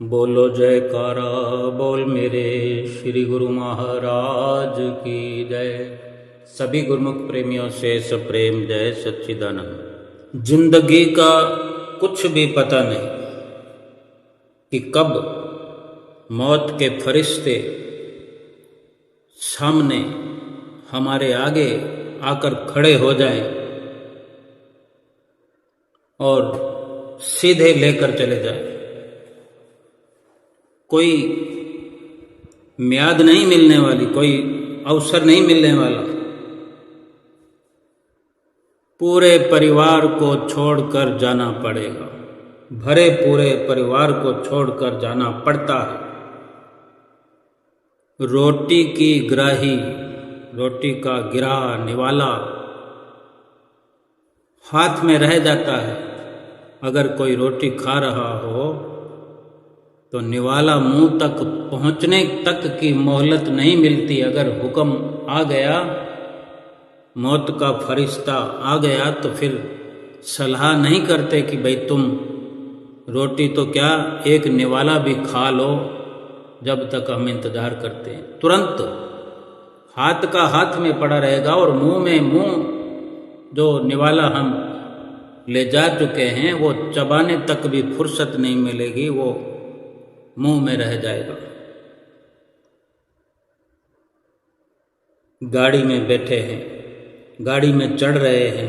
बोलो जयकारा बोल मेरे श्री गुरु महाराज की जय। सभी गुरुमुख प्रेमियों से सप्रेम जय सच्चिदानंद। जिंदगी का कुछ भी पता नहीं कि कब मौत के फरिश्ते सामने हमारे आगे आकर खड़े हो जाएं और सीधे लेकर चले जाएं। कोई म्याद नहीं मिलने वाली, कोई अवसर नहीं मिलने वाला। पूरे परिवार को छोड़कर जाना पड़ेगा, भरे पूरे परिवार को छोड़कर जाना पड़ता है। रोटी की ग्राही, रोटी का गिरा निवाला हाथ में रह जाता है। अगर कोई रोटी खा रहा हो तो निवाला मुंह तक पहुंचने तक की मोहलत नहीं मिलती। अगर हुक्म आ गया, मौत का फरिश्ता आ गया, तो फिर सलाह नहीं करते कि भाई तुम रोटी तो क्या एक निवाला भी खा लो, जब तक हम इंतज़ार करते हैं। तुरंत हाथ का हाथ में पड़ा रहेगा और मुंह में मुंह जो निवाला हम ले जा चुके हैं वो चबाने तक भी फुर्सत नहीं मिलेगी, वो मुंह में रह जाएगा। गाड़ी में बैठे हैं, गाड़ी में चढ़ रहे हैं,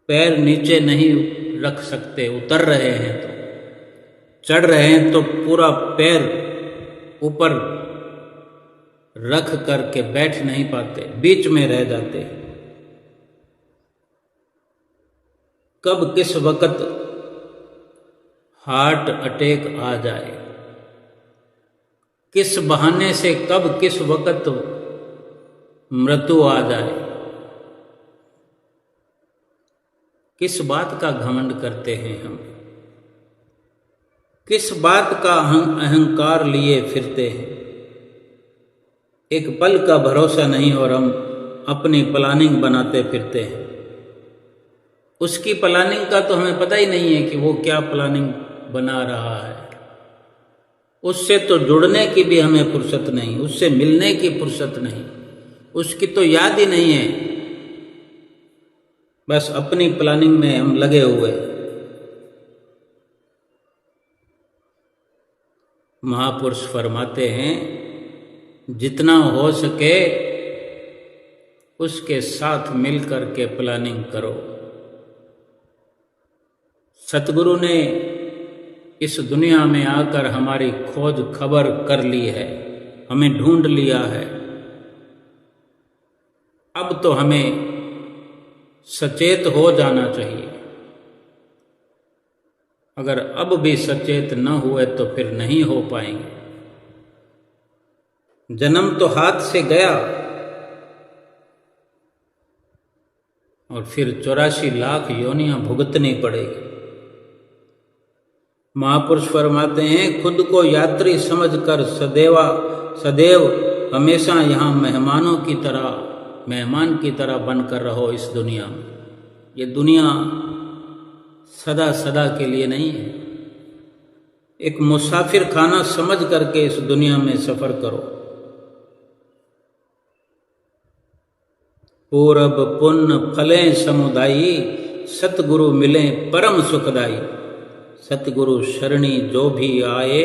पैर नीचे नहीं रख सकते, उतर रहे हैं तो चढ़ रहे हैं तो पूरा पैर ऊपर रख करके बैठ नहीं पाते, बीच में रह जाते। कब किस वक्त हार्ट अटैक आ जाए, किस बहाने से कब किस वक्त मृत्यु आ जाए। किस बात का घमंड करते हैं हम, किस बात का हम अहंकार लिए फिरते हैं। एक पल का भरोसा नहीं और हम अपनी प्लानिंग बनाते फिरते हैं। उसकी प्लानिंग का तो हमें पता ही नहीं है कि वो क्या प्लानिंग बना रहा है। उससे तो जुड़ने की भी हमें फुर्सत नहीं, उससे मिलने की फुर्सत नहीं, उसकी तो याद ही नहीं है। बस अपनी प्लानिंग में हम लगे हुए। महापुरुष फरमाते हैं जितना हो सके उसके साथ मिलकर के प्लानिंग करो। सतगुरु ने इस दुनिया में आकर हमारी खोज खबर कर ली है, हमें ढूंढ लिया है। अब तो हमें सचेत हो जाना चाहिए। अगर अब भी सचेत न हुए तो फिर नहीं हो पाएंगे। जन्म तो हाथ से गया और फिर 84 लाख योनियां भुगतनी पड़ेगी। महापुरुष फरमाते हैं खुद को यात्री समझकर सदैव हमेशा यहाँ मेहमान की तरह बनकर रहो इस दुनिया में। ये दुनिया सदा सदा के लिए नहीं है। एक मुसाफिर खाना समझ करके इस दुनिया में सफर करो। पूरब पुण्य फलें समुदायी, सतगुरु मिले परम सुखदाई। सतगुरु शरणी जो भी आए,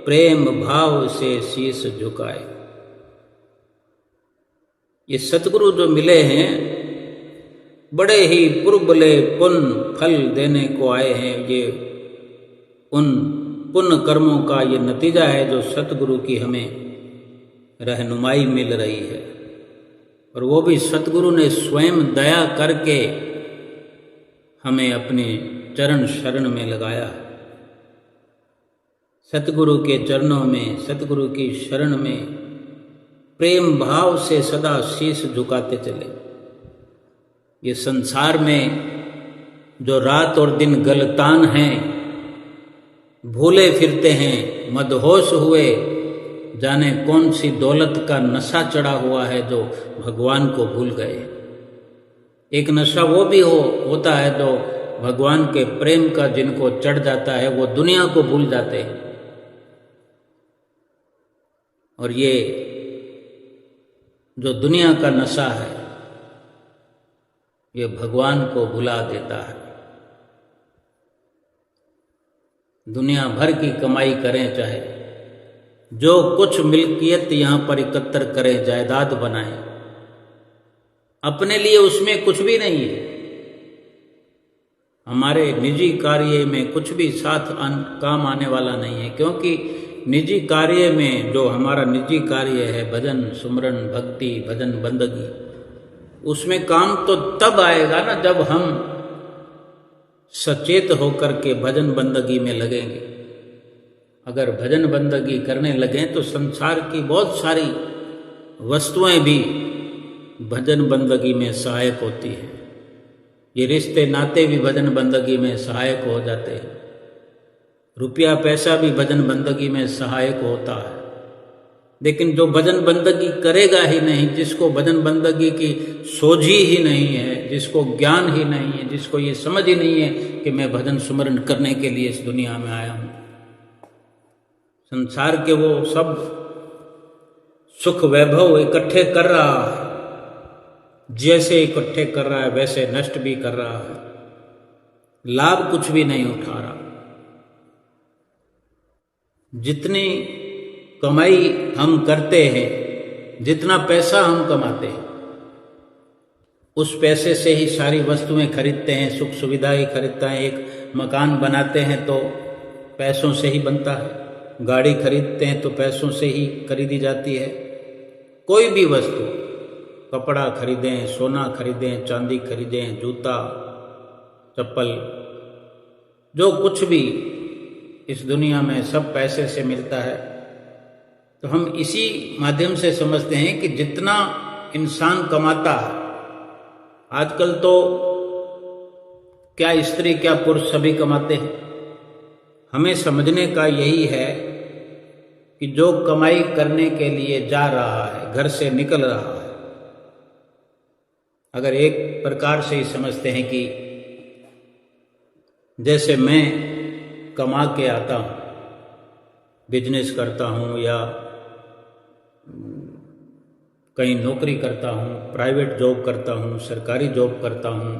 प्रेम भाव से शीश झुकाए। ये सतगुरु जो मिले हैं बड़े ही पुरबले पुण्य फल देने को आए हैं। ये उन पुण्य कर्मों का ये नतीजा है जो सतगुरु की हमें रहनुमाई मिल रही है। और वो भी सतगुरु ने स्वयं दया करके हमें अपने चरण शरण में लगाया। सतगुरु के चरणों में, सतगुरु की शरण में प्रेम भाव से सदा शीश झुकाते चले। ये संसार में जो रात और दिन गलतान हैं, भूले फिरते हैं, मदहोश हुए, जाने कौन सी दौलत का नशा चढ़ा हुआ है जो भगवान को भूल गए। एक नशा वो भी होता है जो भगवान के प्रेम का जिनको चढ़ जाता है वो दुनिया को भूल जाते हैं। और ये जो दुनिया का नशा है ये भगवान को भुला देता है। दुनिया भर की कमाई करें, चाहे जो कुछ मिल्कियत यहाँ पर एकत्र करें, जायदाद बनाएं, अपने लिए उसमें कुछ भी नहीं है। हमारे निजी कार्य में कुछ भी साथ काम आने वाला नहीं है, क्योंकि निजी कार्य में जो हमारा निजी कार्य है, भजन सुमरन भक्ति भजन बंदगी, उसमें काम तो तब आएगा ना जब हम सचेत होकर के भजन बंदगी में लगेंगे। अगर भजन बंदगी करने लगें तो संसार की बहुत सारी वस्तुएं भी भजन बंदगी में सहायक होती हैं। ये रिश्ते नाते भी भजन बंदगी में सहायक हो जाते हैं। रुपया पैसा भी भजन बंदगी में सहायक होता है। लेकिन जो भजन बंदगी करेगा ही नहीं, जिसको भजन बंदगी की सोझी ही नहीं है, जिसको ज्ञान ही नहीं है, जिसको ये समझ ही नहीं है कि मैं भजन सुमरन करने के लिए इस दुनिया में आया हूँ, संसार के वो सब सुख वैभव इकट्ठे कर रहा है, जैसे इकट्ठे कर रहा है वैसे नष्ट भी कर रहा है, लाभ कुछ भी नहीं उठा रहा। जितनी कमाई हम करते हैं, जितना पैसा हम कमाते हैं, उस पैसे से ही सारी वस्तुएं खरीदते हैं, सुख सुविधाएं खरीदते हैं। एक मकान बनाते हैं तो पैसों से ही बनता है, गाड़ी खरीदते हैं तो पैसों से ही खरीदी जाती है। कोई भी वस्तु, कपड़ा खरीदें, सोना खरीदें, चांदी खरीदें, जूता चप्पल, जो कुछ भी इस दुनिया में सब पैसे से मिलता है। तो हम इसी माध्यम से समझते हैं कि जितना इंसान कमाता है, आजकल तो क्या स्त्री क्या पुरुष सभी कमाते हैं। हमें समझने का यही है कि जो कमाई करने के लिए जा रहा है, घर से निकल रहा है, अगर एक प्रकार से ही समझते हैं कि जैसे मैं कमा के आता हूँ, बिजनेस करता हूँ या कहीं नौकरी करता हूँ, प्राइवेट जॉब करता हूँ, सरकारी जॉब करता हूँ,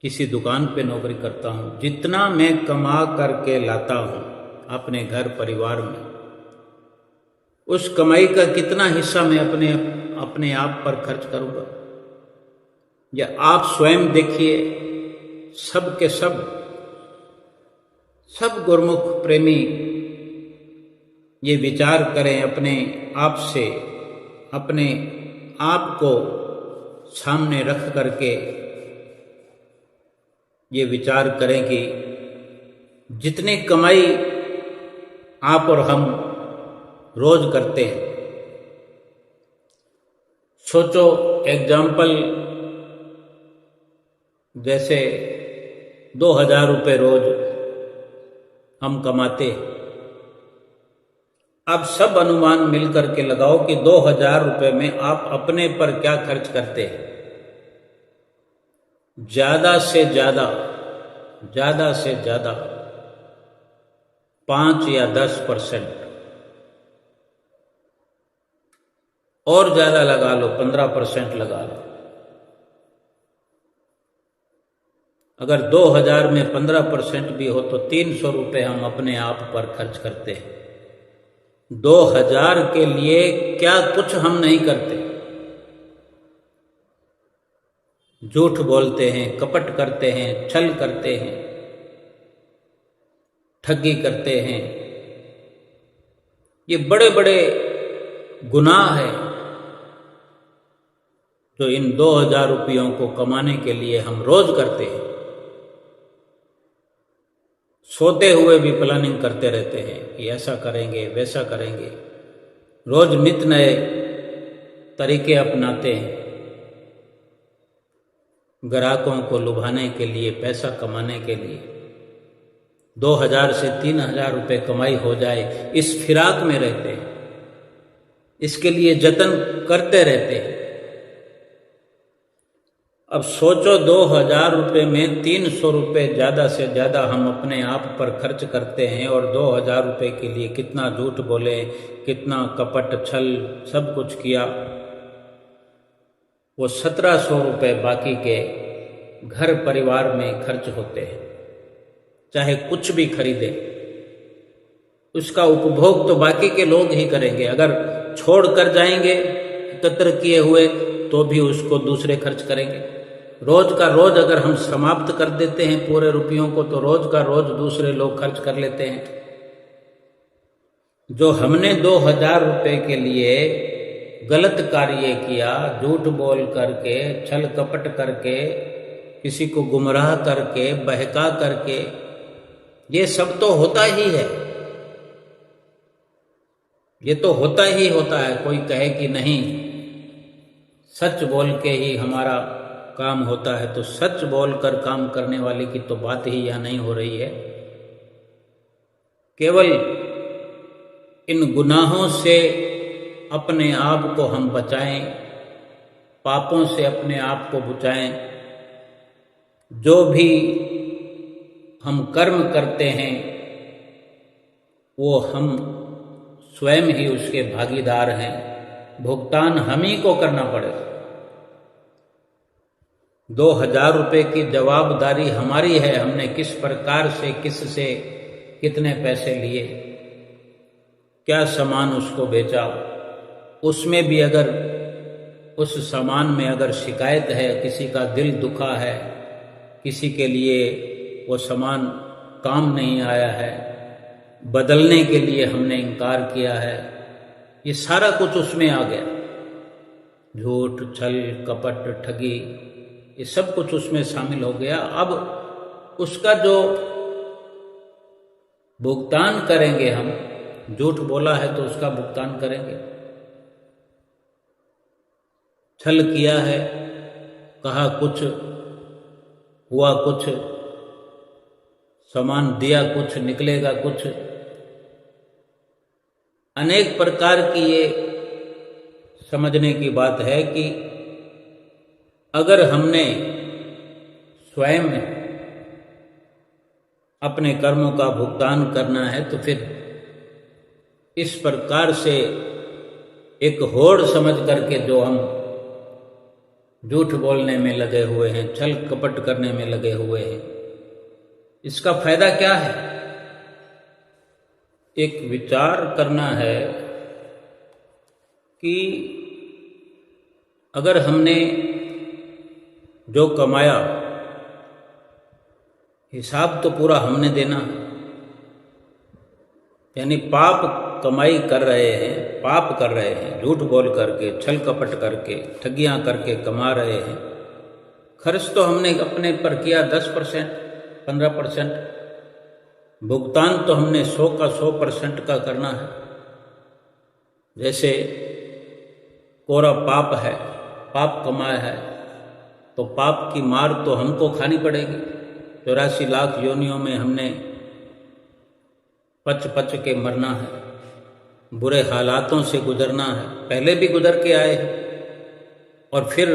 किसी दुकान पे नौकरी करता हूँ, जितना मैं कमा करके लाता हूँ अपने घर परिवार में, उस कमाई का कितना हिस्सा मैं अपने आप पर खर्च करूँगा। या आप स्वयं देखिए, सब के सब गुरुमुख प्रेमी ये विचार करें, अपने आप से, अपने आप को सामने रख करके ये विचार करें कि जितनी कमाई आप और हम रोज करते हैं, सोचो एग्जाम्पल, जैसे 2000 रुपये रोज हम कमाते हैं। अब सब अनुमान मिलकर के लगाओ कि 2000 रुपये में आप अपने पर क्या खर्च करते हैं। ज्यादा से ज्यादा 5 या 10%, और ज्यादा लगा लो, 15% लगा लो। अगर 2000 में 15% भी हो तो 300 रुपये हम अपने आप पर खर्च करते हैं। 2000 के लिए क्या कुछ हम नहीं करते। झूठ बोलते हैं, कपट करते हैं, छल करते हैं, ठगी करते हैं। ये बड़े बड़े गुनाह हैं जो इन 2000 रुपयों को कमाने के लिए हम रोज करते हैं। सोते हुए भी प्लानिंग करते रहते हैं कि ऐसा करेंगे वैसा करेंगे, रोज नित नए तरीके अपनाते हैं ग्राहकों को लुभाने के लिए, पैसा कमाने के लिए। 2000 से 3000 रुपये कमाई हो जाए, इस फिराक में रहते हैं, इसके लिए जतन करते रहते हैं। अब सोचो 2,000 रुपये में 300 रुपये ज़्यादा से ज़्यादा हम अपने आप पर खर्च करते हैं, और 2,000 रुपये के लिए कितना झूठ बोले, कितना कपट छल सब कुछ किया। वो 1,700 रुपये बाकी के घर परिवार में खर्च होते हैं। चाहे कुछ भी खरीदे, उसका उपभोग तो बाकी के लोग ही करेंगे। अगर छोड़ कर जाएंगे एकत्र किए हुए तो भी उसको दूसरे खर्च करेंगे। रोज का रोज अगर हम समाप्त कर देते हैं पूरे रुपयों को, तो रोज का रोज दूसरे लोग खर्च कर लेते हैं। जो हमने 2,000 रुपये के लिए गलत कार्य किया, झूठ बोल करके, छल कपट करके, किसी को गुमराह करके, बहका करके, ये सब तो होता ही है। ये तो होता ही होता है। कोई कहे कि नहीं, सच बोल के ही हमारा काम होता है, तो सच बोलकर काम करने वाले की तो बात ही यहाँ नहीं हो रही है। केवल इन गुनाहों से अपने आप को हम बचाएं, पापों से अपने आप को बचाएं। जो भी हम कर्म करते हैं वो हम स्वयं ही उसके भागीदार हैं। भुगतान हम ही को करना पड़ेगा। 2,000 रुपये की जवाबदारी हमारी है। हमने किस प्रकार से, किससे कितने पैसे लिए, क्या सामान उसको बेचा, उसमें भी अगर उस सामान में अगर शिकायत है, किसी का दिल दुखा है, किसी के लिए वो सामान काम नहीं आया है, बदलने के लिए हमने इनकार किया है, ये सारा कुछ उसमें आ गया। झूठ, छल, कपट, ठगी, ये सब कुछ उसमें शामिल हो गया। अब उसका जो भुगतान करेंगे हम, झूठ बोला है तो उसका भुगतान करेंगे। छल किया है, कहा कुछ, हुआ कुछ, सामान दिया कुछ, निकलेगा कुछ। अनेक प्रकार की ये समझने की बात है कि अगर हमने स्वयं अपने कर्मों का भुगतान करना है तो फिर इस प्रकार से एक होड़ समझ करके जो हम झूठ बोलने में लगे हुए हैं, छल कपट करने में लगे हुए हैं, इसका फायदा क्या है? एक विचार करना है कि अगर हमने जो कमाया, हिसाब तो पूरा हमने देना है। यानी पाप कमाई कर रहे हैं, पाप कर रहे हैं, झूठ बोल करके, छल कपट करके, ठगियां करके कमा रहे हैं। खर्च तो हमने अपने पर किया 10%, 15%। भुगतान तो हमने 100 का 100% का करना है। जैसे कोरा पाप है, पाप कमाया है, तो पाप की मार तो हमको खानी पड़ेगी। 84 लाख योनियों में हमने पच पच के मरना है, बुरे हालातों से गुजरना है। पहले भी गुजर के आए और फिर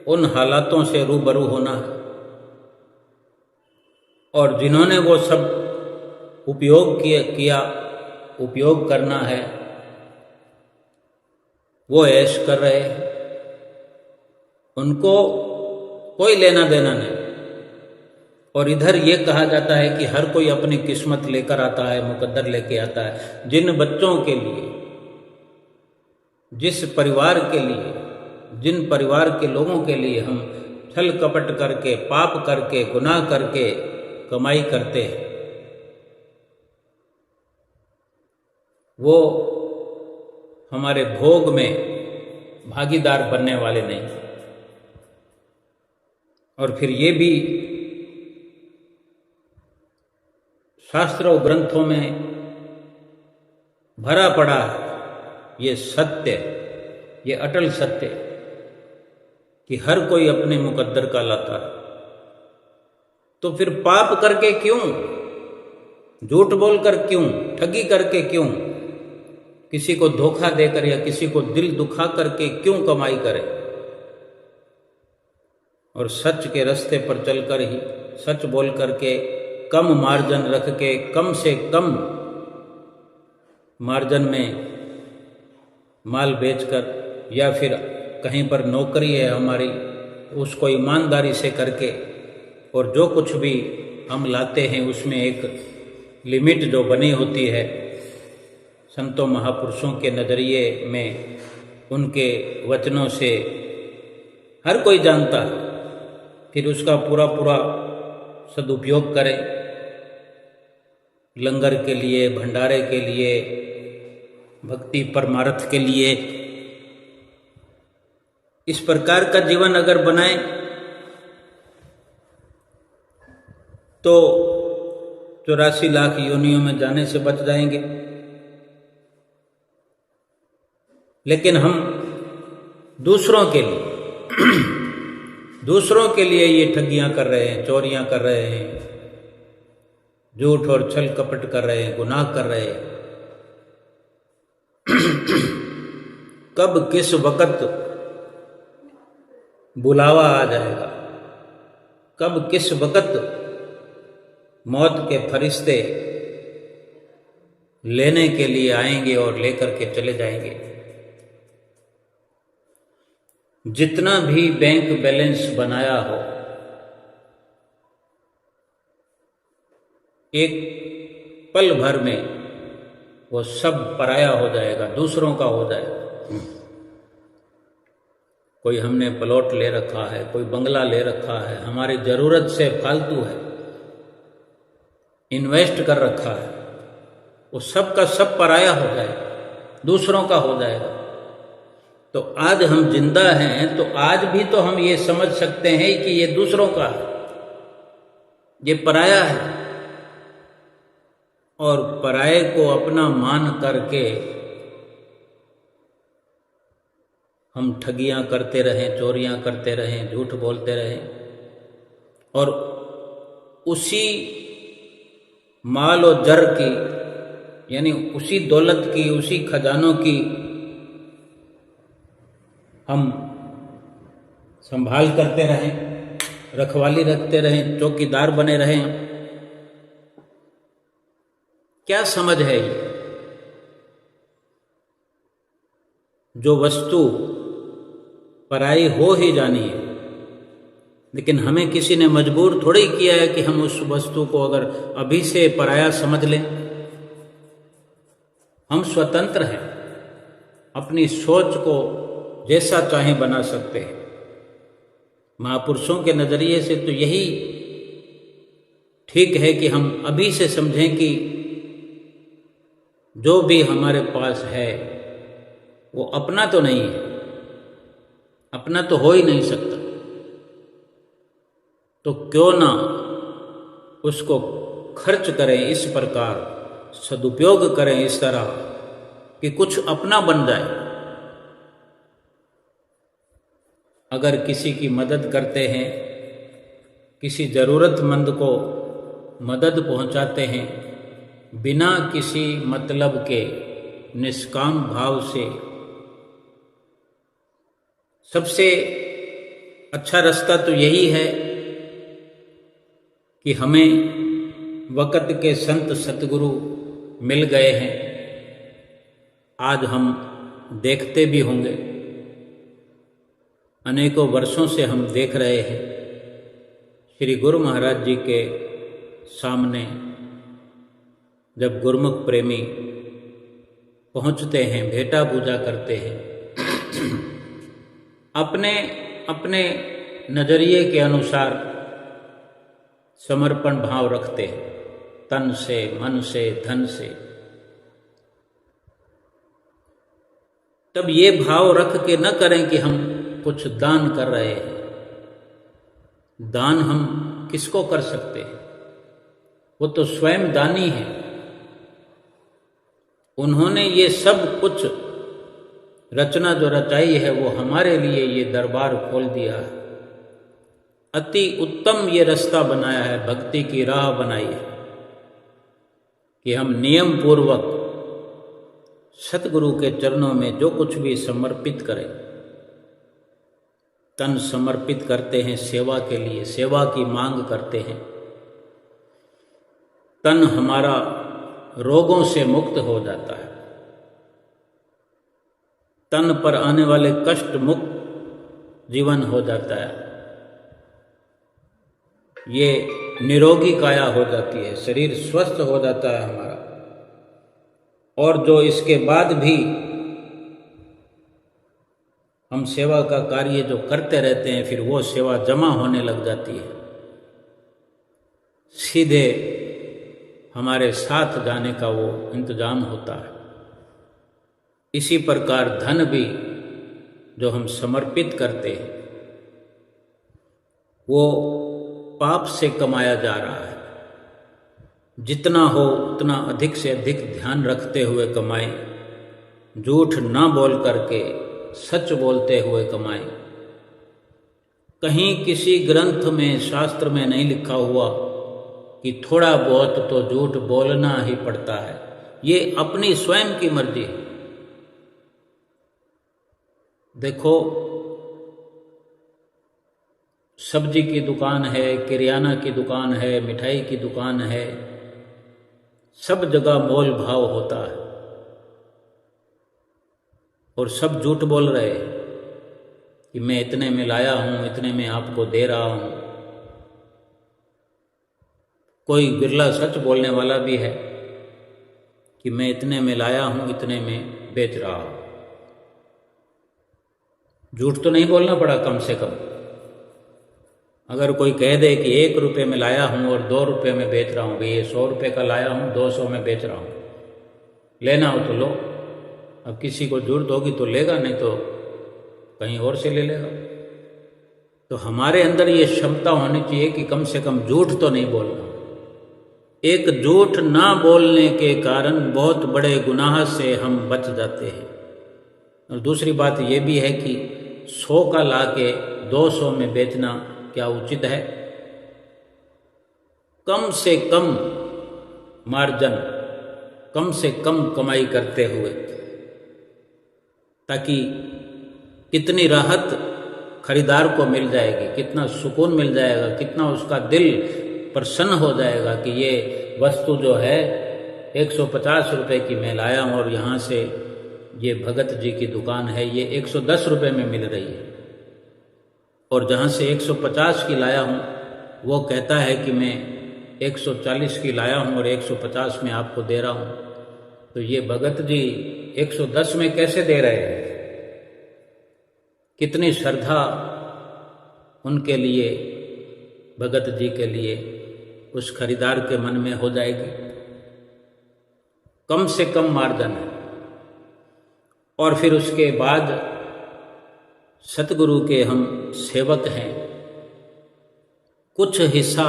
उन हालातों से रूबरू होना है। और जिन्होंने वो सब उपयोग किया, उपयोग करना है, वो ऐश कर रहे हैं, उनको कोई लेना देना नहीं। और इधर ये कहा जाता है कि हर कोई अपनी किस्मत लेकर आता है, मुकद्दर लेके आता है। जिन बच्चों के लिए, जिस परिवार के लिए, जिन परिवार के लोगों के लिए हम छल कपट करके, पाप करके, गुनाह करके कमाई करते हैं, वो हमारे भोग में भागीदार बनने वाले नहीं। और फिर ये भी शास्त्रों ग्रंथों में भरा पड़ा है, ये सत्य, ये अटल सत्य कि हर कोई अपने मुकद्दर का लाता है। तो फिर पाप करके क्यों, झूठ बोलकर क्यों, ठगी करके क्यों, किसी को धोखा देकर या किसी को दिल दुखा करके क्यों कमाई करे? और सच के रास्ते पर चलकर ही, सच बोल करके, कम मार्जिन रख के, कम से कम मार्जिन में माल बेचकर, या फिर कहीं पर नौकरी है हमारी उसको ईमानदारी से करके, और जो कुछ भी हम लाते हैं उसमें एक लिमिट जो बनी होती है संतों महापुरुषों के नज़रिए में, उनके वचनों से हर कोई जानता है, फिर उसका पूरा पूरा सदुपयोग करें, लंगर के लिए, भंडारे के लिए, भक्ति परमार्थ के लिए। इस प्रकार का जीवन अगर बनाए तो 84 लाख योनियों में जाने से बच जाएंगे। लेकिन हम दूसरों के लिए ये ठगियां कर रहे हैं, चोरियां कर रहे हैं, झूठ और छल कपट कर रहे हैं, गुनाह कर रहे हैं। कब किस वक्त बुलावा आ जाएगा, कब किस वक्त मौत के फरिश्ते लेने के लिए आएंगे और लेकर के चले जाएंगे। जितना भी बैंक बैलेंस बनाया हो, एक पल भर में वो सब पराया हो जाएगा, दूसरों का हो जाएगा। कोई हमने प्लॉट ले रखा है, कोई बंगला ले रखा है, हमारी जरूरत से फालतू है, इन्वेस्ट कर रखा है, वो सब का सब पराया हो जाएगा, दूसरों का हो जाएगा। तो आज हम जिंदा हैं तो आज भी तो हम ये समझ सकते हैं कि ये दूसरों का है, ये पराया है। और पराये को अपना मान करके हम ठगियां करते रहें, चोरियां करते रहें, झूठ बोलते रहें, और उसी माल और जर की, यानी उसी दौलत की, उसी खजानों की हम संभाल करते रहें, रखवाली रखते रहें, चौकीदार बने रहें। क्या समझ है ये? जो वस्तु पराई हो ही जानी है, लेकिन हमें किसी ने मजबूर थोड़ी किया है कि हम उस वस्तु को अगर अभी से पराया समझ लें। हम स्वतंत्र हैं, अपनी सोच को जैसा चाहें बना सकते हैं। महापुरुषों के नजरिए से तो यही ठीक है कि हम अभी से समझें कि जो भी हमारे पास है वो अपना तो नहीं है, अपना तो हो ही नहीं सकता, तो क्यों ना उसको खर्च करें, इस प्रकार सदुपयोग करें इस तरह कि कुछ अपना बन जाए। अगर किसी की मदद करते हैं, किसी ज़रूरतमंद को मदद पहुंचाते हैं, बिना किसी मतलब के निष्काम भाव से, सबसे अच्छा रास्ता तो यही है कि हमें वक़्त के संत सतगुरु मिल गए हैं। आज हम देखते भी होंगे, अनेकों वर्षों से हम देख रहे हैं, श्री गुरु महाराज जी के सामने जब गुरुमुख प्रेमी पहुंचते हैं, भेंटा पूजा करते हैं, अपने अपने नजरिए के अनुसार समर्पण भाव रखते हैं, तन से, मन से, धन से, तब ये भाव रख के न करें कि हम कुछ दान कर रहे हैं। दान हम किसको कर सकते हैं? वो तो स्वयं दानी है। उन्होंने ये सब कुछ रचना जो रचाई है वो हमारे लिए ये दरबार खोल दिया है, अति उत्तम ये रास्ता बनाया है, भक्ति की राह बनाई है कि हम नियम पूर्वक सतगुरु के चरणों में जो कुछ भी समर्पित करें। तन समर्पित करते हैं सेवा के लिए, सेवा की मांग करते हैं, तन हमारा रोगों से मुक्त हो जाता है, तन पर आने वाले कष्ट मुक्त जीवन हो जाता है, ये निरोगी काया हो जाती है, शरीर स्वस्थ हो जाता है हमारा। और जो इसके बाद भी हम सेवा का कार्य जो करते रहते हैं, फिर वो सेवा जमा होने लग जाती है, सीधे हमारे साथ जाने का वो इंतजाम होता है। इसी प्रकार धन भी जो हम समर्पित करते हैं वो पाप से कमाया जा रहा है। जितना हो उतना अधिक से अधिक ध्यान रखते हुए कमाएं, झूठ ना बोल करके सच बोलते हुए कमाएं। कहीं किसी ग्रंथ में, शास्त्र में नहीं लिखा हुआ कि थोड़ा बहुत तो झूठ बोलना ही पड़ता है, ये अपनी स्वयं की मर्जी है। देखो, सब्जी की दुकान है, किराना की दुकान है, मिठाई की दुकान है, सब जगह मोल भाव होता है और सब झूठ बोल रहे हैं कि मैं इतने में लाया हूं, इतने में आपको दे रहा हूं। कोई बिरला सच बोलने वाला भी है कि मैं इतने में लाया हूं, इतने में बेच रहा हूं। झूठ तो नहीं बोलना पड़ा कम से कम। अगर कोई कह दे कि 1 रुपये में लाया हूं और 2 रुपये में बेच रहा हूं, भाई ये 100 रुपये का लाया हूं, 200 में बेच रहा हूं, लेना हो तो लो। अब किसी को जरूरत होगी तो लेगा, नहीं तो कहीं और से ले लेगा। तो हमारे अंदर ये क्षमता होनी चाहिए कि कम से कम झूठ तो नहीं बोलना। एक झूठ ना बोलने के कारण बहुत बड़े गुनाह से हम बच जाते हैं। और दूसरी बात ये भी है कि 100 का ला के 200 में बेचना क्या उचित है? कम से कम मार्जिन, कम से कम कमाई करते हुए, ताकि कितनी राहत खरीदार को मिल जाएगी, कितना सुकून मिल जाएगा, कितना उसका दिल प्रसन्न हो जाएगा कि ये वस्तु जो है 150 रुपये की मैं लाया हूँ और यहाँ से ये भगत जी की दुकान है, ये 110 रुपये में मिल रही है। और जहाँ से 150 की लाया हूँ वो कहता है कि मैं 140 की लाया हूँ और 150 में आपको दे रहा हूँ। तो ये भगत जी 110 में कैसे दे रहे हैं? कितनी श्रद्धा उनके लिए, भगत जी के लिए, उस खरीदार के मन में हो जाएगी। कम से कम मार्जिन है। और फिर उसके बाद सतगुरु के हम सेवक हैं, कुछ हिस्सा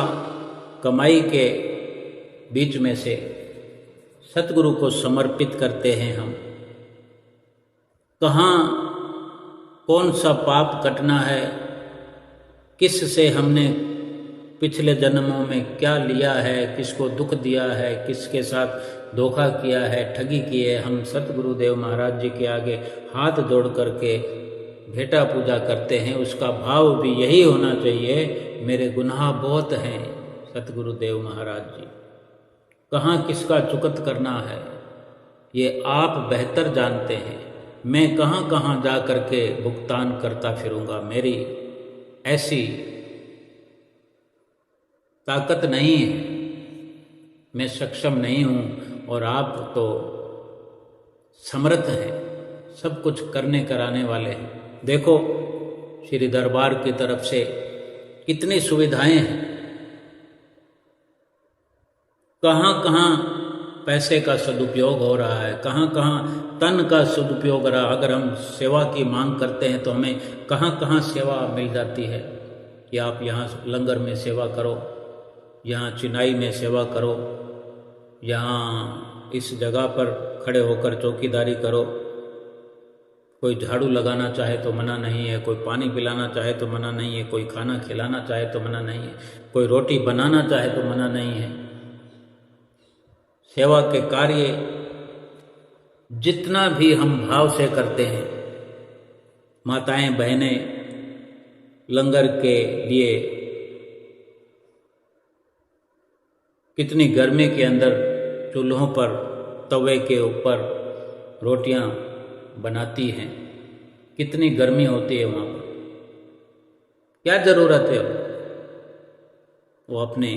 कमाई के बीच में से सतगुरु को समर्पित करते हैं हम। कहाँ कौन सा पाप कटना है, किस से हमने पिछले जन्मों में क्या लिया है, किसको दुख दिया है, किसके साथ धोखा किया है, ठगी की है, हम सतगुरुदेव महाराज जी के आगे हाथ जोड़ करके भेटा पूजा करते हैं। उसका भाव भी यही होना चाहिए, मेरे गुनाह बहुत हैं सतगुरुदेव महाराज जी, कहाँ किसका चुकत करना है ये आप बेहतर जानते हैं। मैं कहाँ कहाँ जा कर के भुगतान करता फिरूंगा, मेरी ऐसी ताकत नहीं है, मैं सक्षम नहीं हूँ। और आप तो समर्थ हैं, सब कुछ करने कराने वाले हैं। देखो श्री दरबार की तरफ से कितनी सुविधाएं हैं, कहाँ कहाँ पैसे का सदुपयोग हो रहा है, कहाँ कहाँ तन का सदुपयोग हो रहा है। अगर हम सेवा की मांग करते हैं तो हमें कहाँ कहाँ सेवा मिल जाती है कि आप यहाँ लंगर में सेवा करो, यहाँ चिनाई में सेवा करो, यहाँ इस जगह पर खड़े होकर चौकीदारी करो। कोई झाड़ू लगाना चाहे तो मना नहीं है, कोई पानी पिलाना चाहे तो मना नहीं है, कोई खाना खिलाना चाहे तो मना नहीं है, कोई रोटी बनाना चाहे तो मना नहीं है। सेवा के कार्य जितना भी हम भाव से करते हैं, माताएं बहनें लंगर के लिए कितनी गर्मी के अंदर चूल्हों पर तवे के ऊपर रोटियां बनाती हैं, कितनी गर्मी होती है वहाँ पर, क्या ज़रूरत है? वो अपने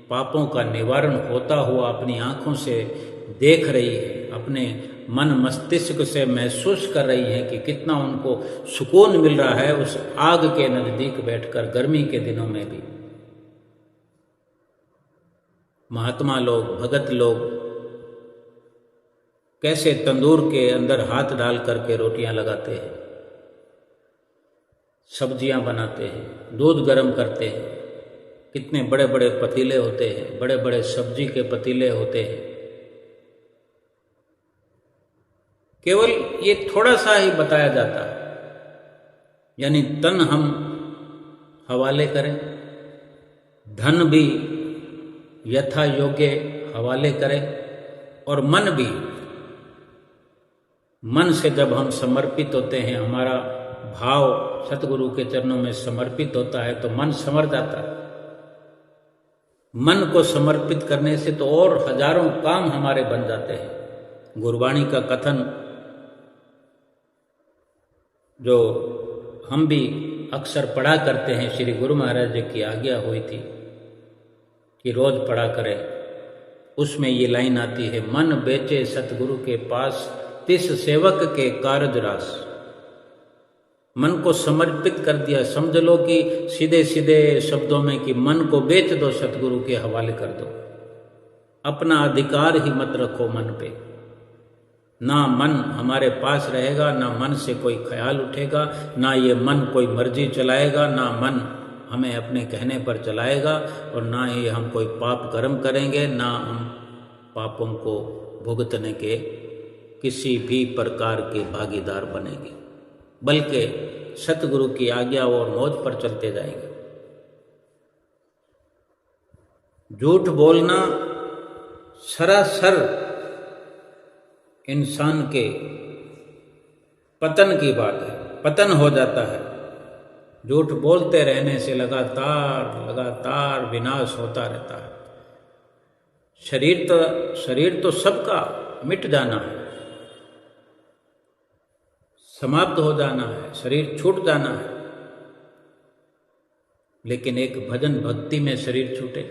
पापों का निवारण होता हुआ अपनी आँखों से देख रही है, अपने मन मस्तिष्क से महसूस कर रही है कि कितना उनको सुकून मिल रहा है उस आग के नज़दीक बैठकर गर्मी के दिनों में भी। महात्मा लोग, भगत लोग कैसे तंदूर के अंदर हाथ डाल करके रोटियां लगाते हैं, सब्जियां बनाते हैं, दूध गर्म करते हैं, कितने बड़े बड़े पतीले होते हैं, बड़े बड़े सब्जी के पतीले होते हैं। केवल ये थोड़ा सा ही बताया जाता है, यानी तन हम हवाले करें, धन भी यथा योग्य हवाले करें, और मन भी। मन से जब हम समर्पित होते हैं, हमारा भाव सतगुरु के चरणों में समर्पित होता है तो मन संवर जाता है। मन को समर्पित करने से तो और हजारों काम हमारे बन जाते हैं। गुरबाणी का कथन जो हम भी अक्सर पढ़ा करते हैं, श्री गुरु महाराज जी की आज्ञा हुई थी कि रोज पढ़ा करें, उसमें ये लाइन आती है, मन बेचे सतगुरु के पास, तिस सेवक के कारज रास। मन को समर्पित कर दिया, समझ लो कि सीधे सीधे शब्दों में कि मन को बेच दो, सतगुरु के हवाले कर दो, अपना अधिकार ही मत रखो मन पे। ना मन हमारे पास रहेगा, ना मन से कोई ख्याल उठेगा, ना ये मन कोई मर्जी चलाएगा, ना मन हमें अपने कहने पर चलाएगा, और ना ही हम कोई पाप कर्म करेंगे, ना हम पापों को भुगतने के किसी भी प्रकार के भागीदार बनेंगे, बल्कि सतगुरु की आज्ञा और मौज पर चलते जाएंगे। झूठ बोलना सरासर इंसान के पतन की बात है, पतन हो जाता है। झूठ बोलते रहने से लगातार विनाश होता रहता है। शरीर तो सबका मिट जाना है, समाप्त हो जाना है, शरीर छूट जाना है, लेकिन एक भजन भक्ति में शरीर छूटे।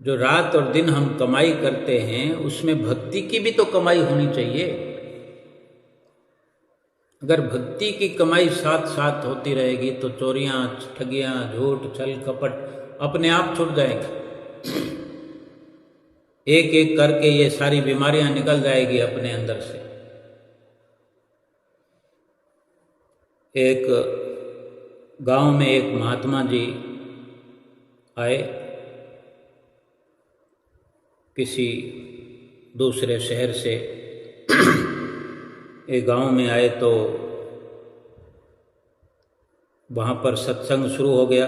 जो रात और दिन हम कमाई करते हैं, उसमें भक्ति की भी तो कमाई होनी चाहिए। अगर भक्ति की कमाई साथ साथ होती रहेगी तो चोरियां, ठगियां, झूठ, छल कपट अपने आप छूट जाएंगे। एक एक करके ये सारी बीमारियां निकल जाएगी अपने अंदर से। एक गांव में एक महात्मा जी आए, किसी दूसरे शहर से एक गांव में आए तो वहाँ पर सत्संग शुरू हो गया।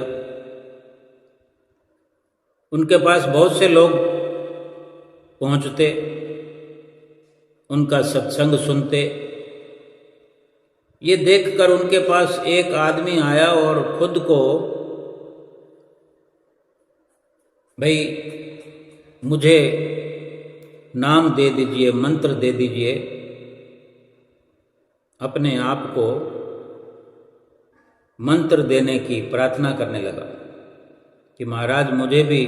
उनके पास बहुत से लोग पहुँचते, उनका सत्संग सुनते। ये देखकर उनके पास एक आदमी आया और खुद को, भाई मुझे नाम दे दीजिए, मंत्र दे दीजिए, अपने आप को मंत्र देने की प्रार्थना करने लगा कि महाराज मुझे भी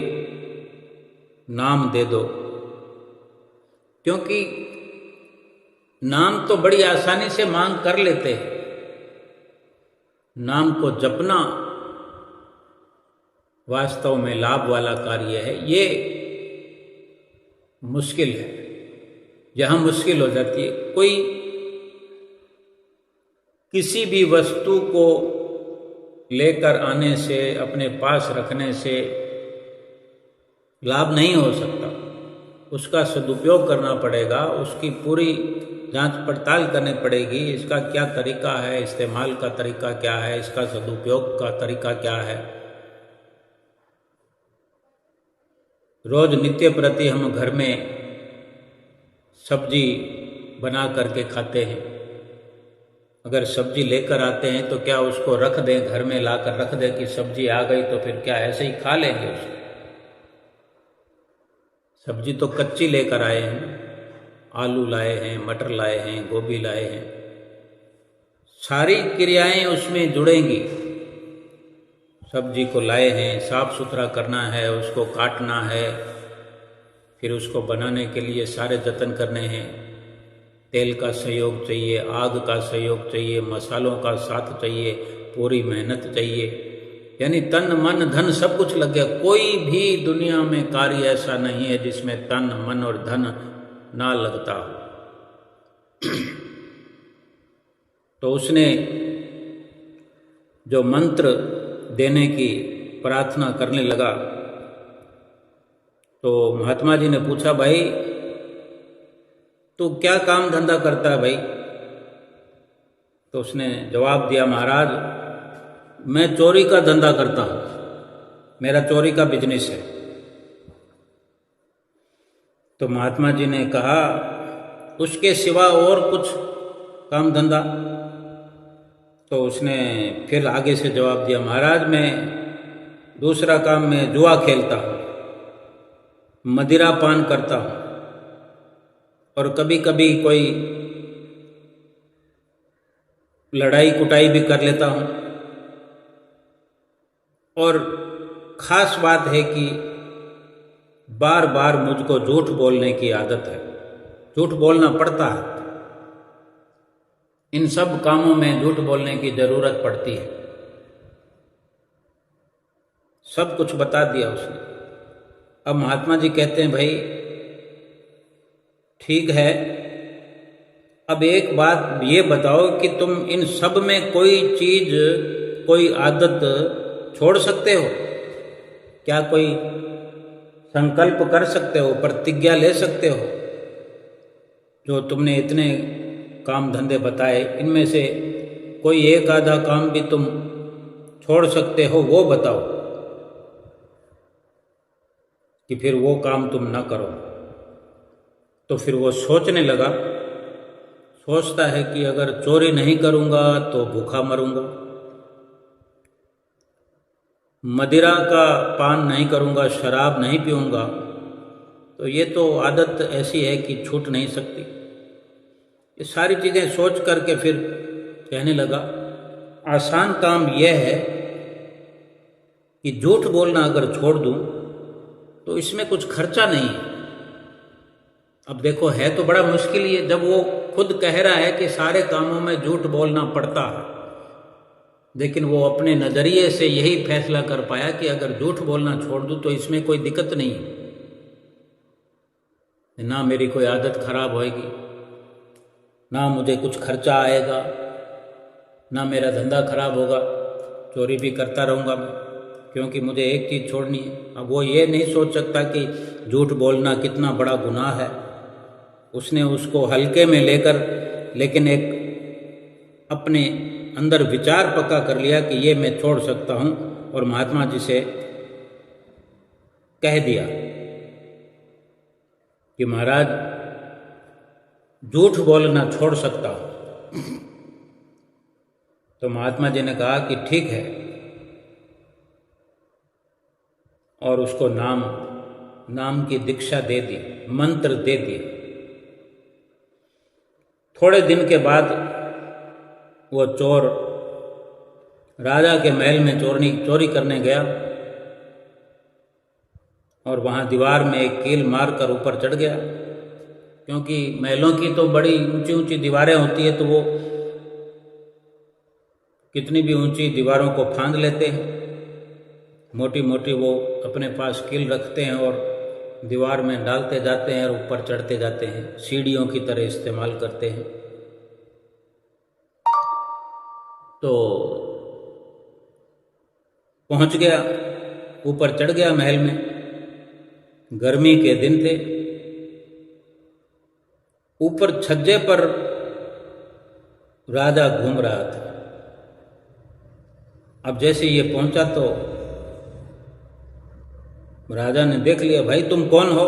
नाम दे दो। क्योंकि नाम तो बड़ी आसानी से मांग कर लेते हैं, नाम को जपना वास्तव में लाभ वाला कार्य है। ये मुश्किल है, यहां मुश्किल हो जाती है। कोई किसी भी वस्तु को लेकर आने से, अपने पास रखने से लाभ नहीं हो सकता। उसका सदुपयोग करना पड़ेगा, उसकी पूरी जांच पड़ताल करनी पड़ेगी। इसका क्या तरीका है, इस्तेमाल का तरीका क्या है, इसका सदुपयोग का तरीका क्या है। रोज नित्य प्रति हम घर में सब्जी बना करके खाते हैं, अगर सब्जी लेकर आते हैं तो क्या उसको रख दें, घर में लाकर रख दें कि सब्जी आ गई तो फिर क्या ऐसे ही खा लेंगे उसको? सब्जी तो कच्ची लेकर आए हैं, आलू लाए हैं, मटर लाए हैं, गोभी लाए हैं, सारी क्रियाएं उसमें जुड़ेंगी। सब्जी को लाए हैं, साफ सुथरा करना है, उसको काटना है, फिर उसको बनाने के लिए सारे जतन करने हैं। तेल का सहयोग चाहिए, आग का सहयोग चाहिए, मसालों का साथ चाहिए, पूरी मेहनत चाहिए, यानी तन मन धन सब कुछ लग गया। कोई भी दुनिया में कार्य ऐसा नहीं है जिसमें तन मन और धन ना लगता हो। तो उसने जो मंत्र देने की प्रार्थना करने लगा तो महात्मा जी ने पूछा, भाई तू क्या काम धंधा करता है भाई? तो उसने जवाब दिया, महाराज मैं चोरी का धंधा करता हूं, मेरा चोरी का बिजनेस है। तो महात्मा जी ने कहा, उसके सिवा और कुछ काम धंधा? तो उसने फिर आगे से जवाब दिया, महाराज मैं दूसरा काम में जुआ खेलता हूं, मदिरा पान करता हूं, और कभी कभी कोई लड़ाई कुटाई भी कर लेता हूं। और खास बात है कि बार बार मुझको झूठ बोलने की आदत है, झूठ बोलना पड़ता है। इन सब कामों में झूठ बोलने की जरूरत पड़ती है। सब कुछ बता दिया उसने। अब महात्मा जी कहते हैं, भाई ठीक है, अब एक बात ये बताओ कि तुम इन सब में कोई चीज, कोई आदत छोड़ सकते हो क्या? कोई संकल्प कर सकते हो, प्रतिज्ञा ले सकते हो? जो तुमने इतने काम धंधे बताए, इनमें से कोई एक आधा काम भी तुम छोड़ सकते हो, वो बताओ कि फिर वो काम तुम ना करो। तो फिर वो सोचने लगा, सोचता है कि अगर चोरी नहीं करूंगा तो भूखा मरूंगा, मदिरा का पान नहीं करूंगा, शराब नहीं पीऊंगा, तो ये तो आदत ऐसी है कि छूट नहीं सकती। ये सारी चीज़ें सोच करके फिर कहने लगा, आसान काम यह है कि झूठ बोलना अगर छोड़ दूं तो इसमें कुछ खर्चा नहीं है। अब देखो, है तो बड़ा मुश्किल ही है, जब वो खुद कह रहा है कि सारे कामों में झूठ बोलना पड़ता है, लेकिन वो अपने नज़रिए से यही फैसला कर पाया कि अगर झूठ बोलना छोड़ दूं तो इसमें कोई दिक्कत नहीं है, ना मेरी कोई आदत खराब होएगी, ना मुझे कुछ खर्चा आएगा, ना मेरा धंधा खराब होगा, चोरी भी करता रहूँगा मैं, क्योंकि मुझे एक चीज़ छोड़नी है। अब वो ये नहीं सोच सकता कि झूठ बोलना कितना बड़ा गुनाह है। उसने उसको हल्के में लेकर, लेकिन एक अपने अंदर विचार पक्का कर लिया कि ये मैं छोड़ सकता हूँ, और महात्मा जी से कह दिया कि महाराज झूठ बोलना छोड़ सकता हूँ। तो महात्मा जी ने कहा कि ठीक है, और उसको नाम की दीक्षा दे दी, मंत्र दे दिया। थोड़े दिन के बाद वो चोर राजा के महल में चोरी करने गया, और वहाँ दीवार में एक कील मारकर ऊपर चढ़ गया, क्योंकि महलों की तो बड़ी ऊंची ऊंची दीवारें होती है, तो वो कितनी भी ऊंची दीवारों को फांद लेते हैं। मोटी मोटी वो अपने पास कील रखते हैं और दीवार में डालते जाते हैं और ऊपर चढ़ते जाते हैं, सीढ़ियों की तरह इस्तेमाल करते हैं। तो पहुंच गया, ऊपर चढ़ गया महल में। गर्मी के दिन थे, ऊपर छज्जे पर राजा घूम रहा था। अब जैसे ये पहुंचा तो राजा ने देख लिया, भाई तुम कौन हो?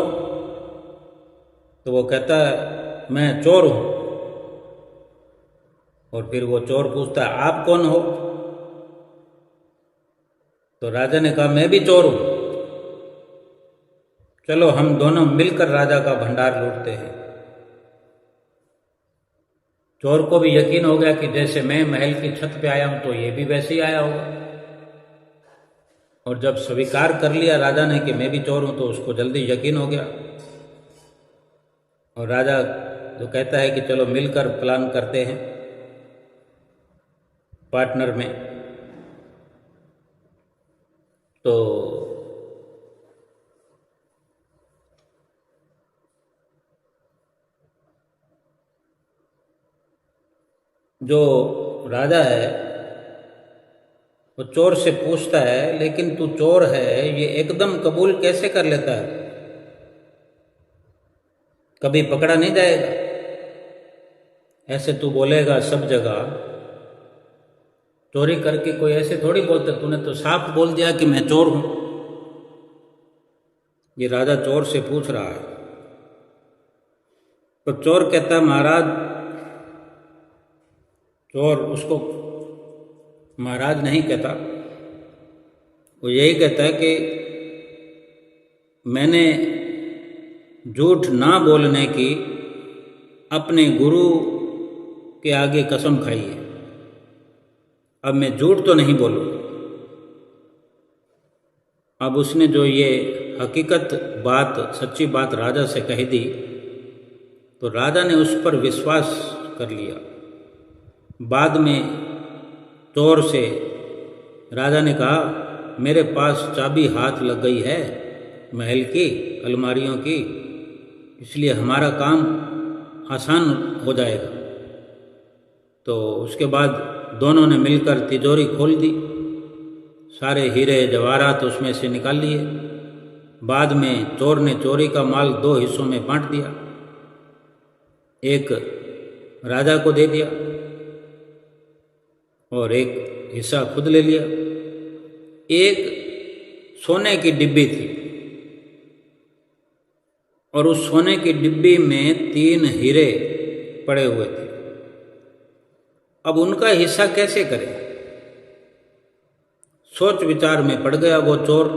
तो वो कहता है, मैं चोर हूं। और फिर वो चोर पूछता है आप कौन हो? तो राजा ने कहा मैं भी चोर हूं, चलो हम दोनों मिलकर राजा का भंडार लूटते हैं। चोर को भी यकीन हो गया कि जैसे मैं महल की छत पे आया हूं तो ये भी वैसे ही आया होगा। और जब स्वीकार कर लिया राजा ने कि मैं भी चोर हूं, तो उसको जल्दी यकीन हो गया। और राजा जो कहता है कि चलो मिलकर प्लान करते हैं पार्टनर में। तो जो राजा है वो चोर से पूछता है लेकिन तू चोर है ये एकदम कबूल कैसे कर लेता है? कभी पकड़ा नहीं जाएगा? ऐसे तू बोलेगा सब जगह, चोरी करके कोई ऐसे थोड़ी बोलता, तूने तो साफ बोल दिया कि मैं चोर हूं। ये राजा चोर से पूछ रहा है। तो चोर कहता महाराज, चोर उसको महाराज नहीं कहता, वो यही कहता है कि मैंने झूठ ना बोलने की अपने गुरु के आगे कसम खाई है, अब मैं झूठ तो नहीं बोलूँ। अब उसने जो ये हकीकत बात, सच्ची बात राजा से कह दी, तो राजा ने उस पर विश्वास कर लिया। बाद में चोर से राजा ने कहा मेरे पास चाबी हाथ लग गई है महल की अलमारियों की, इसलिए हमारा काम आसान हो जाएगा। तो उसके बाद दोनों ने मिलकर तिजोरी खोल दी, सारे हीरे जवाहरात उसमें से निकाल लिए। बाद में चोर ने चोरी का माल 2 हिस्सों में बांट दिया, एक राजा को दे दिया और एक हिस्सा खुद ले लिया। एक सोने की डिब्बी थी और उस सोने की डिब्बी में 3 हीरे पड़े हुए थे। अब उनका हिस्सा कैसे करें? सोच विचार में पड़ गया वो चोर।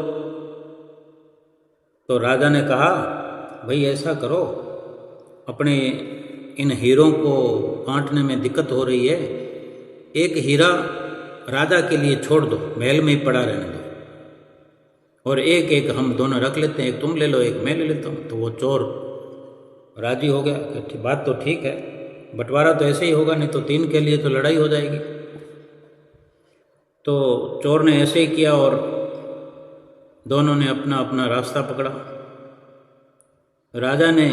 तो राजा ने कहा भाई ऐसा करो, अपने इन हीरों को बांटने में दिक्कत हो रही है, एक हीरा राजा के लिए छोड़ दो, महल में ही पड़ा रहने दो, और एक एक हम दोनों रख लेते हैं, एक तुम ले लो एक मैं ले लेता हूँ। तो वो चोर राजी हो गया कि बात तो ठीक है, बंटवारा तो ऐसे ही होगा, नहीं तो 3 के लिए तो लड़ाई हो जाएगी। तो चोर ने ऐसे ही किया और दोनों ने अपना अपना रास्ता पकड़ा। राजा ने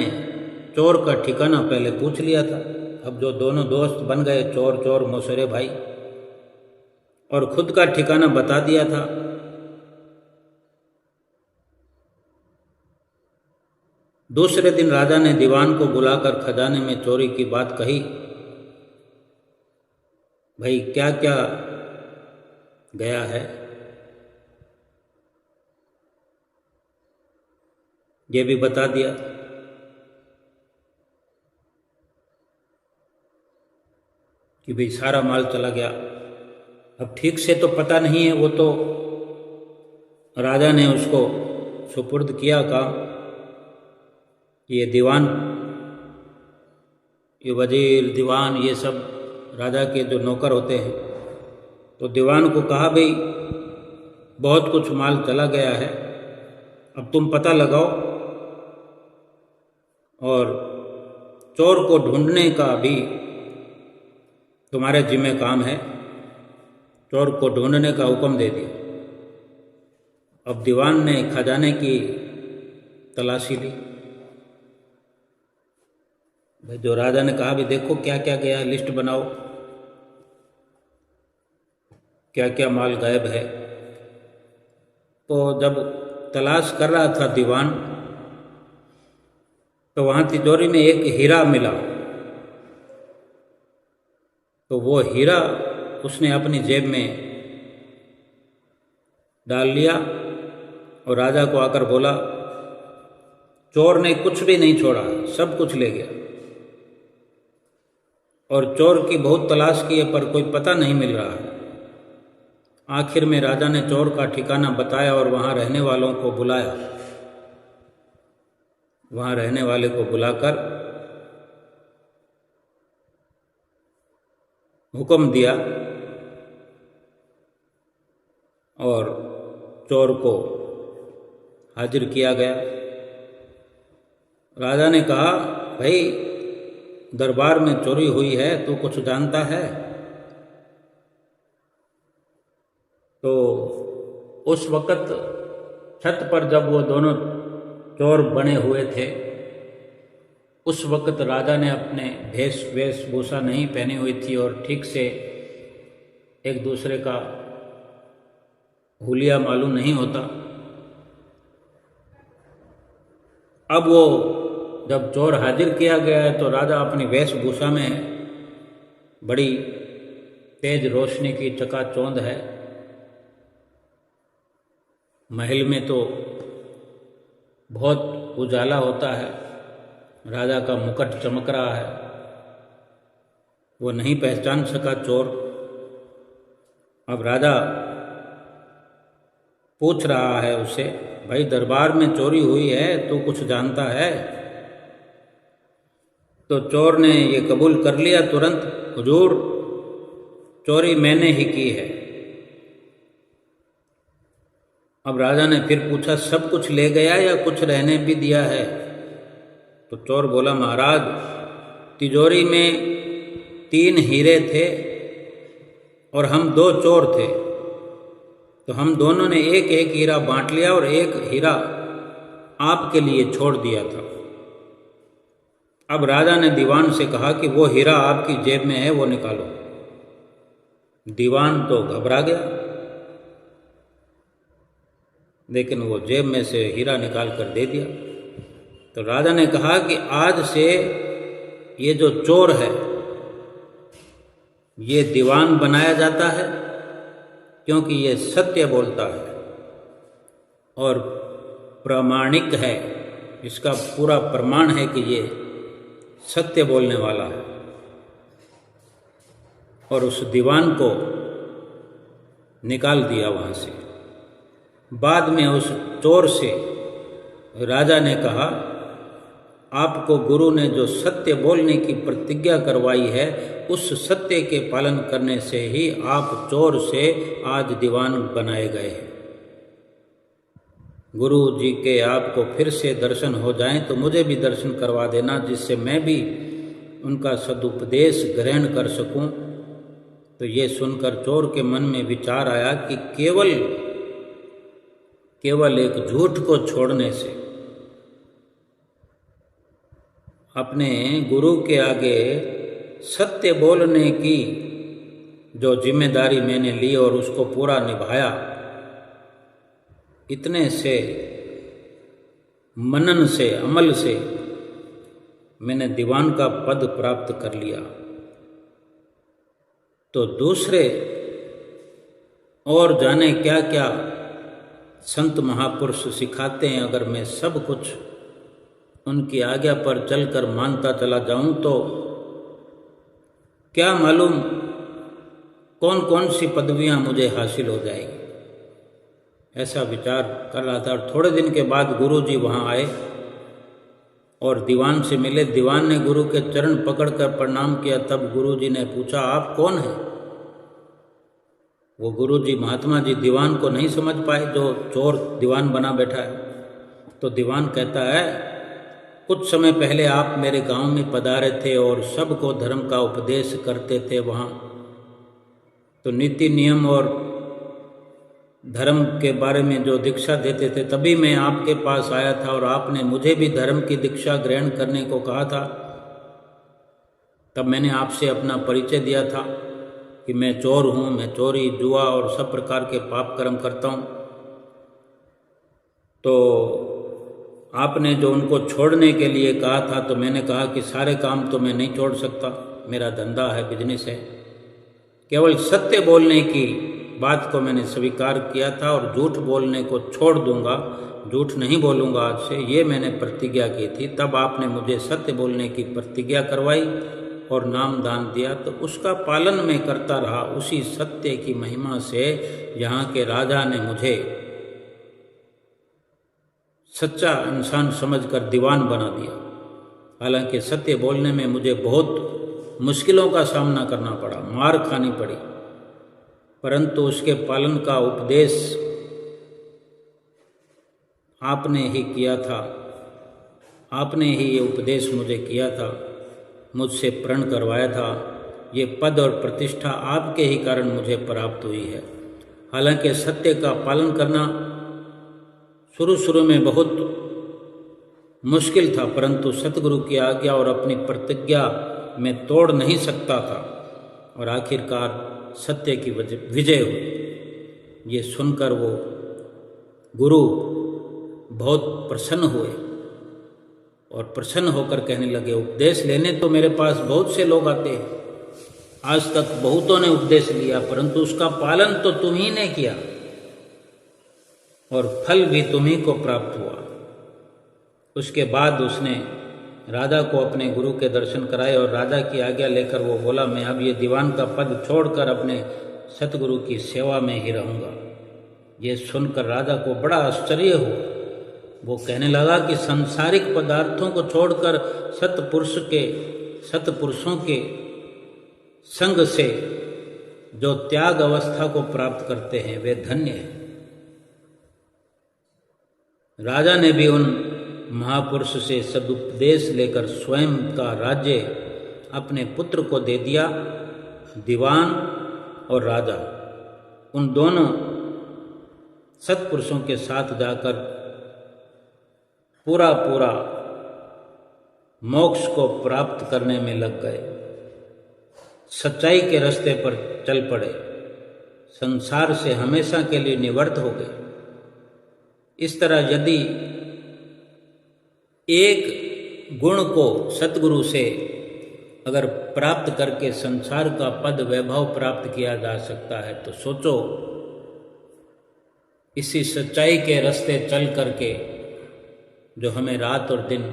चोर का ठिकाना पहले पूछ लिया था। अब जो दोनों दोस्त बन गए, चोर चोर मौसेरे भाई, और खुद का ठिकाना बता दिया था। दूसरे दिन राजा ने दीवान को बुलाकर खजाने में चोरी की बात कही। भाई क्या क्या गया है ये भी बता दिया। कि भाई सारा माल चला गया। अब ठीक से तो पता नहीं है, वो तो राजा ने उसको सुपुर्द किया काम। ये दीवान, ये वजीर दीवान, ये सब राजा के जो नौकर होते हैं, तो दीवान को कहा भाई बहुत कुछ माल चला गया है, अब तुम पता लगाओ और चोर को ढूंढने का भी तुम्हारे जिम्मे काम है। चोर को ढूंढने का हुक्म दे दिया। अब दीवान ने खजाने की तलाशी ली। भाई जो राजा ने कहा भी देखो क्या क्या गया, लिस्ट बनाओ क्या क्या माल गायब है। तो जब तलाश कर रहा था दीवान, तो वहाँ तिजोरी में एक हीरा मिला। तो वो हीरा उसने अपनी जेब में डाल लिया और राजा को आकर बोला चोर ने कुछ भी नहीं छोड़ा, सब कुछ ले गया। और चोर की बहुत तलाश की है पर कोई पता नहीं मिल रहा है। आखिर में राजा ने चोर का ठिकाना बताया और वहाँ रहने वालों को बुलाया। वहाँ रहने वाले को बुलाकर हुक्म दिया और चोर को हाजिर किया गया। राजा ने कहा, भाई दरबार में चोरी हुई है तो कुछ जानता है? तो उस वक़्त छत पर जब वो दोनों चोर बने हुए थे, उस वक़्त राजा ने अपने वेशभूषा नहीं पहनी हुई थी और ठीक से एक दूसरे का हुलिया मालूम नहीं होता। अब वो जब चोर हाजिर किया गया है तो राजा अपनी वेशभूषा में बड़ी तेज रोशनी की चकाचौंध है। महल में तो बहुत उजाला होता है, राजा का मुकुट चमक रहा है। वो नहीं पहचान सका चोर। अब राजा पूछ रहा है उसे, भाई दरबार में चोरी हुई है तो कुछ जानता है? तो चोर ने ये कबूल कर लिया तुरंत, हुजूर चोरी मैंने ही की है। अब राजा ने फिर पूछा, सब कुछ ले गया या कुछ रहने भी दिया है? तो चोर बोला, महाराज तिजोरी में 3 हीरे थे और हम 2 चोर थे, तो हम दोनों ने एक एक हीरा बांट लिया और एक हीरा आपके लिए छोड़ दिया था। अब राजा ने दीवान से कहा कि वो हीरा आपकी जेब में है, वो निकालो। दीवान तो घबरा गया, लेकिन वो जेब में से हीरा निकाल कर दे दिया। तो राजा ने कहा कि आज से ये जो चोर है ये दीवान बनाया जाता है, क्योंकि ये सत्य बोलता है और प्रामाणिक है। इसका पूरा प्रमाण है कि ये सत्य बोलने वाला है। और उस दीवान को निकाल दिया वहाँ से। बाद में उस चोर से राजा ने कहा, आपको गुरु ने जो सत्य बोलने की प्रतिज्ञा करवाई है, उस सत्य के पालन करने से ही आप चोर से आज दीवान बनाए गए हैं। गुरु जी के आपको फिर से दर्शन हो जाएं तो मुझे भी दर्शन करवा देना, जिससे मैं भी उनका सदुपदेश ग्रहण कर सकूं। तो ये सुनकर चोर के मन में विचार आया कि केवल एक झूठ को छोड़ने से, अपने गुरु के आगे सत्य बोलने की जो जिम्मेदारी मैंने ली और उसको पूरा निभाया, इतने से मनन से, अमल से मैंने दीवान का पद प्राप्त कर लिया। तो दूसरे और जाने क्या क्या संत महापुरुष सिखाते हैं, अगर मैं सब कुछ उनकी आज्ञा पर चलकर मानता चला जाऊं तो क्या मालूम कौन कौन सी पदवियां मुझे हासिल हो जाएगी। ऐसा विचार कर रहा था और थोड़े दिन के बाद गुरु जी वहाँ आए और दीवान से मिले। दीवान ने गुरु के चरण पकड़कर प्रणाम किया। तब गुरु जी ने पूछा, आप कौन हैं? वो गुरु जी, महात्मा जी, दीवान को नहीं समझ पाए जो चोर दीवान बना बैठा है। तो दीवान कहता है, कुछ समय पहले आप मेरे गांव में पधारे थे और सबको धर्म का उपदेश करते थे। वहाँ तो नीति नियम और धर्म के बारे में जो दीक्षा देते थे, तभी मैं आपके पास आया था और आपने मुझे भी धर्म की दीक्षा ग्रहण करने को कहा था। तब मैंने आपसे अपना परिचय दिया था कि मैं चोर हूँ, मैं चोरी, जुआ और सब प्रकार के पाप कर्म करता हूँ। तो आपने जो उनको छोड़ने के लिए कहा था, तो मैंने कहा कि सारे काम तो मैं नहीं छोड़ सकता, मेरा धंधा है, बिजनेस है। केवल सत्य बोलने की बात को मैंने स्वीकार किया था और झूठ बोलने को छोड़ दूंगा, झूठ नहीं बोलूँगा आज से, ये मैंने प्रतिज्ञा की थी। तब आपने मुझे सत्य बोलने की प्रतिज्ञा करवाई और नाम दान दिया तो उसका पालन मैं करता रहा। उसी सत्य की महिमा से यहाँ के राजा ने मुझे सच्चा इंसान समझकर दीवान बना दिया। हालांकि सत्य बोलने में मुझे बहुत मुश्किलों का सामना करना पड़ा, मार खानी पड़ी, परंतु उसके पालन का उपदेश आपने ही किया था। आपने ही ये उपदेश मुझे किया था, मुझसे प्रण करवाया था। ये पद और प्रतिष्ठा आपके ही कारण मुझे प्राप्त हुई है। हालांकि सत्य का पालन करना शुरू में बहुत मुश्किल था, परंतु सतगुरु की आज्ञा और अपनी प्रतिज्ञा में तोड़ नहीं सकता था और आखिरकार सत्य की विजय हुई। ये सुनकर वो गुरु बहुत प्रसन्न हुए और प्रसन्न होकर कहने लगे, उपदेश लेने तो मेरे पास बहुत से लोग आते हैं, आज तक बहुतों ने उपदेश लिया, परंतु उसका पालन तो तुम ही ने किया और फल भी तुम्ही को प्राप्त हुआ। उसके बाद उसने राजा को अपने गुरु के दर्शन कराए और राजा की आज्ञा लेकर वो बोला, मैं अब ये दीवान का पद छोड़कर अपने सतगुरु की सेवा में ही रहूँगा। ये सुनकर राजा को बड़ा आश्चर्य हुआ। वो कहने लगा कि सांसारिक पदार्थों को छोड़कर सतपुरुषों के संग से जो त्याग अवस्था को प्राप्त करते हैं वे धन्य हैं। राजा ने भी उन महापुरुष से सदुपदेश लेकर स्वयं का राज्य अपने पुत्र को दे दिया। दीवान और राजा उन दोनों सत्पुरुषों के साथ जाकर पूरा मोक्ष को प्राप्त करने में लग गए, सच्चाई के रास्ते पर चल पड़े, संसार से हमेशा के लिए निवृत्त हो गए। इस तरह यदि एक गुण को सतगुरु से अगर प्राप्त करके संसार का पद वैभव प्राप्त किया जा सकता है तो सोचो, इसी सच्चाई के रास्ते चल करके जो हमें रात और दिन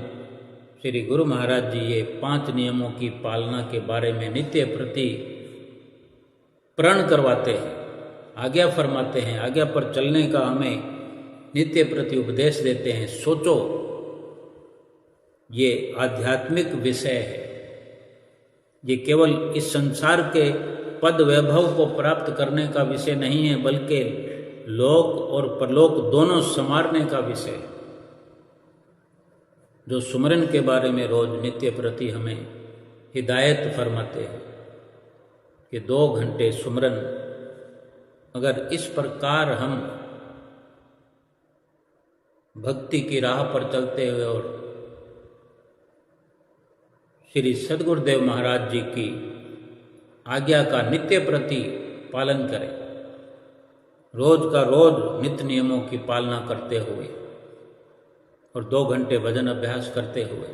श्री गुरु महाराज जी ये 5 नियमों की पालना के बारे में नित्य प्रति प्रण करवाते हैं, आज्ञा फरमाते हैं, आज्ञा पर चलने का हमें नित्य प्रति उपदेश देते हैं। सोचो, ये आध्यात्मिक विषय है। ये केवल इस संसार के पद वैभव को प्राप्त करने का विषय नहीं है, बल्कि लोक और परलोक दोनों संवारने का विषय है। जो सुमरन के बारे में रोज नित्य प्रति हमें हिदायत फरमाते हैं कि 2 घंटे सुमरन, अगर इस प्रकार हम भक्ति की राह पर चलते हुए और श्री सद्गुरुदेव महाराज जी की आज्ञा का नित्य प्रति पालन करें, रोज का रोज नित्य नियमों की पालना करते हुए और 2 घंटे भजन अभ्यास करते हुए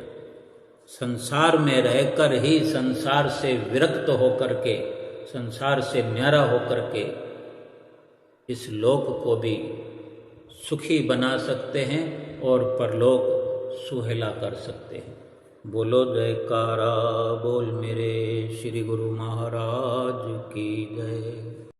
संसार में रहकर ही संसार से विरक्त होकर के, संसार से न्यारा होकर के इस लोक को भी सुखी बना सकते हैं और परलोक सुहेला कर सकते हैं। बोलो जयकारा बोल मेरे श्री गुरु महाराज की जय।